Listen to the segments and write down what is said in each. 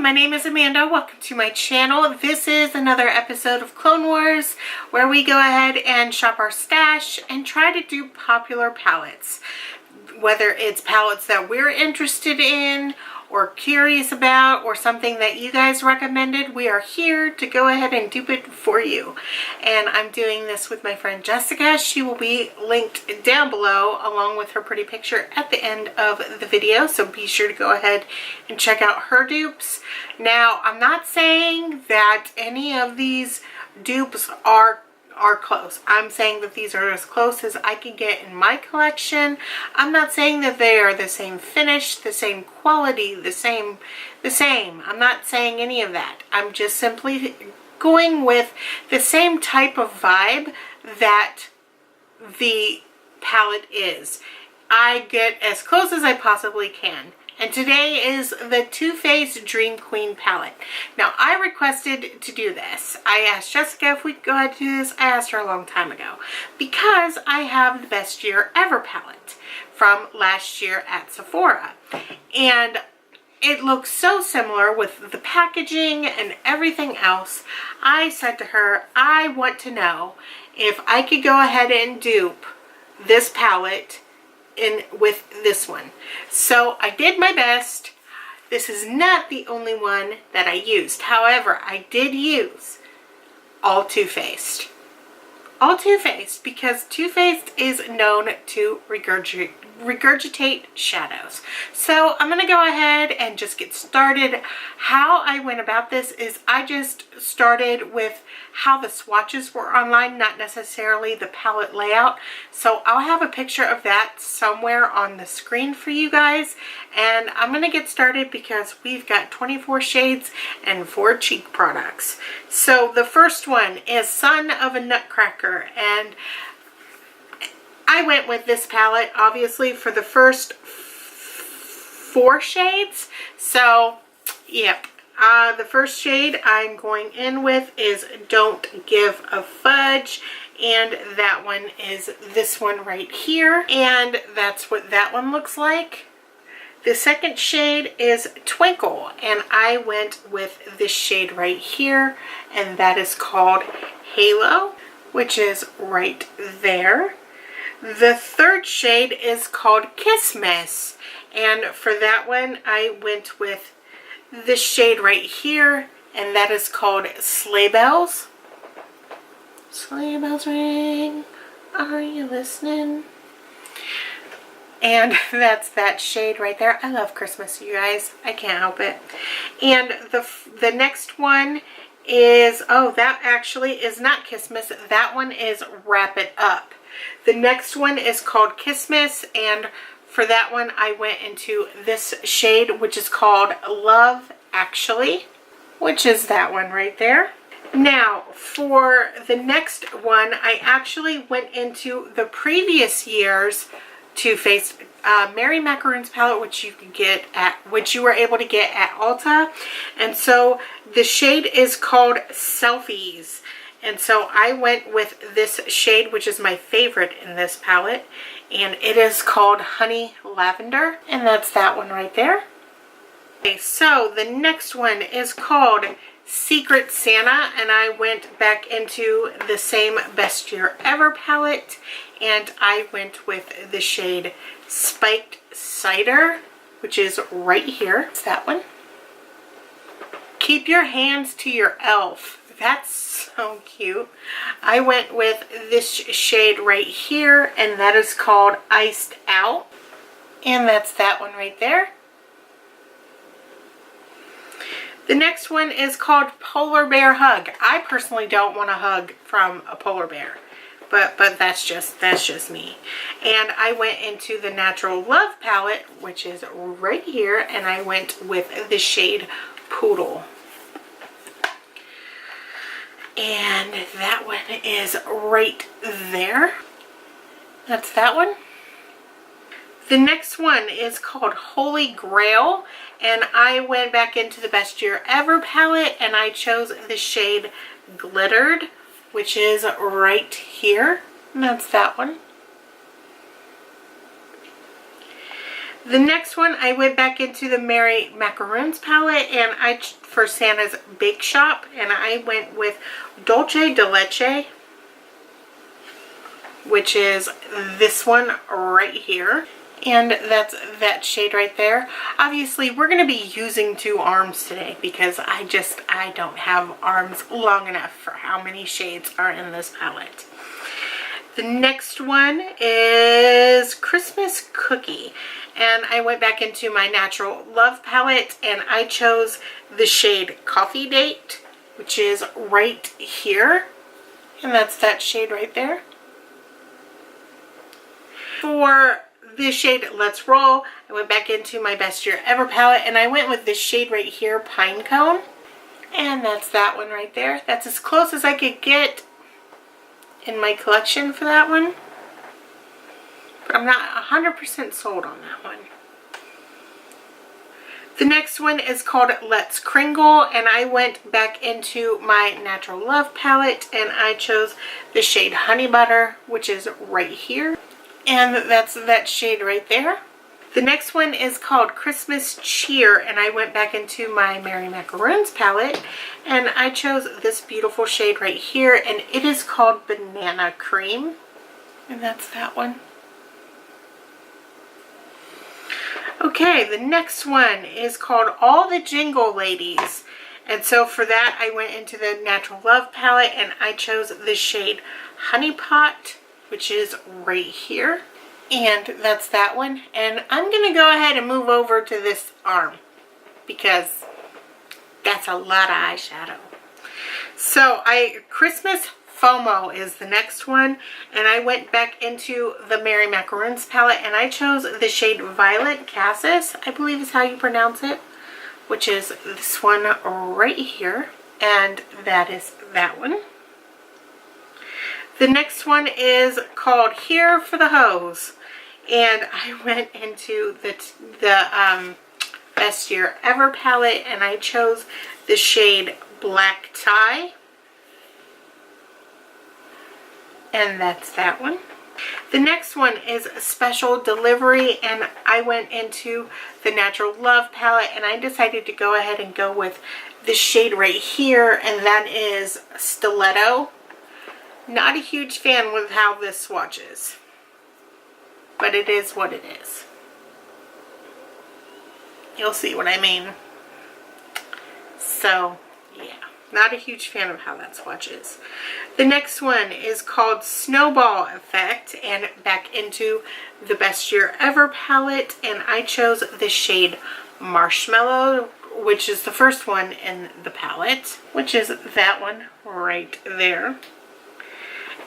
my name is Amanda. Welcome to my channel. This is another episode of Clone Wars where we go ahead and shop our stash and try to do popular palettes. Whether it's palettes that we're interested in or curious about or something that you guys recommended, we are here to go ahead and dupe it for you. And I'm doing this with my friend Jessica. She will be linked down below along with her pretty picture at the end of the video, so be sure to go ahead and check out her dupes. Now, I'm not saying that any of these dupes are close. I'm saying that these are as close as I can get in my collection. I'm not saying that they are the same finish, the same quality, the same. I'm not saying any of that. I'm just simply going with the same type of vibe that the palette is. I get as close as I possibly can. And today is the Too Faced Dream Queen palette. Now, I requested to do this. I asked Jessica if we could go ahead and do this. I asked her a long time ago. Because I have the Best Year Ever palette from last year at Sephora. And it looks so similar with the packaging and everything else. I said to her, I want to know if I could go ahead and dupe this palette with this one. So I did my best. This is not the only one that I used. However, I did use all Too Faced. All Too Faced, because Too Faced is known to regurgitate shadows. So I'm going to go ahead and just get started. How I went about this is I just started with how the swatches were online, not necessarily the palette layout. So I'll have a picture of that somewhere on the screen for you guys. And I'm going to get started because we've got 24 shades and 4 cheek products. So the first one is Son of a Nutcracker, and I went with this palette obviously for the first 4 shades. So yep, the first shade I'm going in with is Don't Give a Fudge, and that one is this one right here, and that's what that one looks like. The second shade is Twinkle, and I went with this shade right here, and that is called Halo, which is right there. The third shade is called Kissmas, and for that one I went with this shade right here, and that is called Sleigh Bells. Sleigh bells ring, are you listening? And that's that shade right there. I love Christmas, you guys. I can't help it. And the next one is, oh, that actually is not Kissmas. That one is Wrap It Up. The next one is called Kissmas, and for that one I went into this shade, which is called Love Actually, which is that one right there. Now, for the next one, I actually went into the previous year's Too Faced Mary Macaroon's palette, which you were able to get at Ulta, and so the shade is called Selfies. And so I went with this shade, which is my favorite in this palette, and it is called Honey Lavender, and that's that one right there. Okay, so the next one is called Secret Santa, and I went back into the same Best Year Ever palette, and I went with the shade Spiked Cider, which is right here. It's that one. Keep Your Hands to Your Elf. That's so cute. I went with this shade right here, and that is called Iced Out, and that's that one right there. The next one is called Polar Bear Hug. I personally don't want a hug from a polar bear, but that's just me. And I went into the Natural Love palette, which is right here, and I went with the shade Poodle. And that one is right there. That's that one. The next one is called Holy Grail, and I went back into the Best Year Ever palette, and I chose the shade Glittered, which is right here, and that's that one. The next one, I went back into the Merry Macaroons palette, and for Santa's Bake Shop, and I went with Dolce de Leche, which is this one right here. And that's that shade right there. Obviously, we're going to be using 2 arms today because I don't have arms long enough for how many shades are in this palette. The next one is Christmas Cookie. And I went back into my Natural Love palette and I chose the shade Coffee Date, which is right here. And that's that shade right there. For this shade Let's Roll, I went back into my Best Year Ever palette and I went with this shade right here, Pine Cone. And that's that one right there. That's as close as I could get in my collection for that one. But I'm not 100% sold on that one. The next one is called Let's Kringle, and I went back into my Natural Love palette and I chose the shade Honey Butter, which is right here. And that's that shade right there. The next one is called Christmas Cheer, and I went back into my Merry Macaroons palette and I chose this beautiful shade right here, and it is called Banana Cream. And that's that one. Okay, the next one is called All the Jingle Ladies. And so for that, I went into the Natural Love palette and I chose the shade Honey Pot, which is right here. And that's that one. And I'm going to go ahead and move over to this arm because that's a lot of eyeshadow. So Christmas FOMO is the next one, and I went back into the Merry Macaroons palette and I chose the shade Violet Cassis, I believe is how you pronounce it, which is this one right here, and that is that one. The next one is called Here for the Hose, and I went into the Best Year Ever palette and I chose the shade Black Tie. And that's that one. The next one is Special Delivery, and I went into the Natural Love palette and I decided to go ahead and go with this shade right here, and that is Stiletto. Not a huge fan with how this swatches, but it is what it is. You'll see what I mean. So, yeah. Not a huge fan of how that swatches. The next one is called Snowball Effect, and back into the Best Year Ever palette, and I chose the shade Marshmallow, which is the first one in the palette, which is that one right there.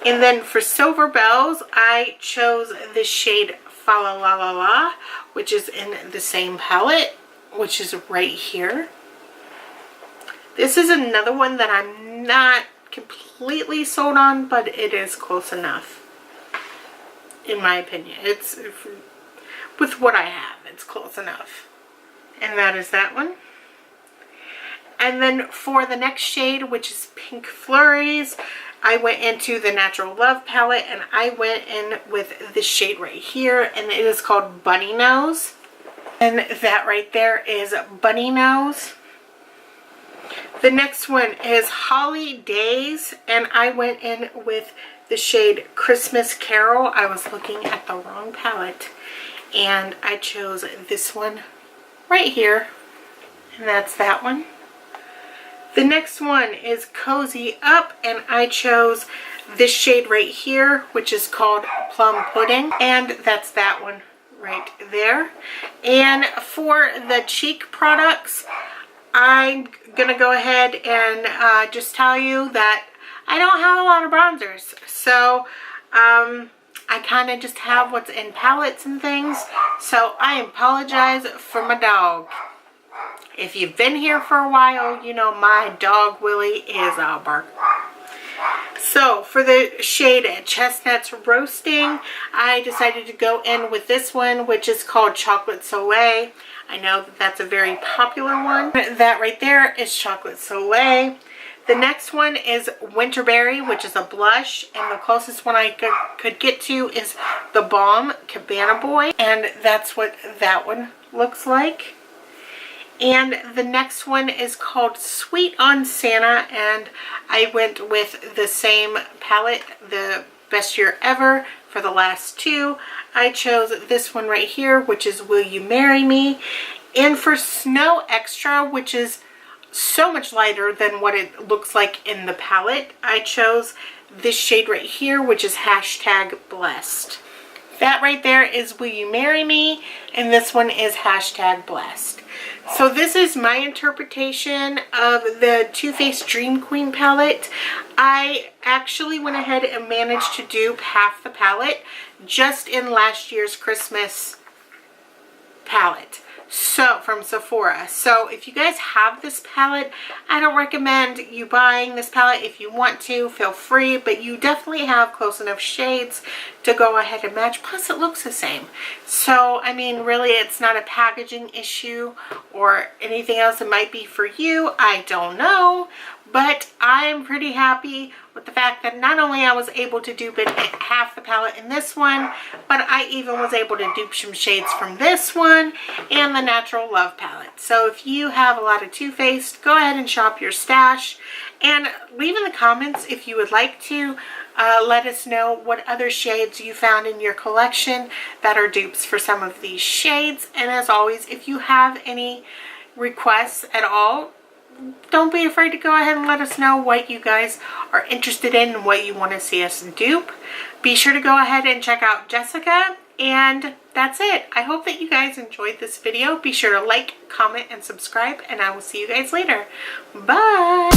And then for Silver Bells, I chose the shade Fa La La La La, which is in the same palette, which is right here. This is another one that I'm not completely sold on, but it is close enough, in my opinion. It's, with what I have, it's close enough. And that is that one. And then for the next shade, which is Pink Flurries, I went into the Natural Love palette and I went in with this shade right here, and it is called Bunny Nose. And that right there is Bunny Nose. The next one is Holly Days, and I went in with the shade Christmas Carol. I was looking at the wrong palette, and I chose this one right here, and that's that one. The next one is Cozy Up, and I chose this shade right here, which is called Plum Pudding, and that's that one right there. And for the cheek products, I'm gonna go ahead and just tell you that I don't have a lot of bronzers, so I kind of just have what's in palettes and things, so I apologize for my dog. If you've been here for a while, you know my dog Willie is a bark. So for the shade Chestnuts Roasting, I decided to go in with this one, which is called Chocolate Soleil. I know that that's a very popular one. That right there is Chocolate Soleil. The next one is Winterberry, which is a blush, and the closest one I could get to is the Balm Cabana Boy, and that's what that one looks like. And the next one is called Sweet on Santa, and I went with the same palette, the Best Year Ever, for the last two. I chose this one right here, which is Will You Marry Me? And for Snow Extra, which is so much lighter than what it looks like in the palette, I chose this shade right here, which is hashtag Blessed. That right there is Will You Marry Me? And this one is hashtag Blessed. So this is my interpretation of the Too Faced Dream Queen palette. I actually went ahead and managed to dupe half the palette just in last year's Christmas palette. So from Sephora. So if you guys have this palette, I don't recommend you buying this palette. If you want to, feel free, but you definitely have close enough shades to go ahead and match. Plus it looks the same. So I mean, really, it's not a packaging issue or anything else. It might be for you, I don't know, but I'm pretty happy with the fact that not only I was able to dupe it half the palette in this one, but I even was able to dupe some shades from this one and the Natural Love palette. So if you have a lot of Too Faced, go ahead and shop your stash, and leave in the comments if you would like to. Let us know what other shades you found in your collection that are dupes for some of these shades. And as always, if you have any requests at all, don't be afraid to go ahead and let us know what you guys are interested in and what you want to see us dupe. Be sure to go ahead and check out Jessica, and that's it. I hope that you guys enjoyed this video. Be sure to like, comment, and subscribe, and I will see you guys later. Bye!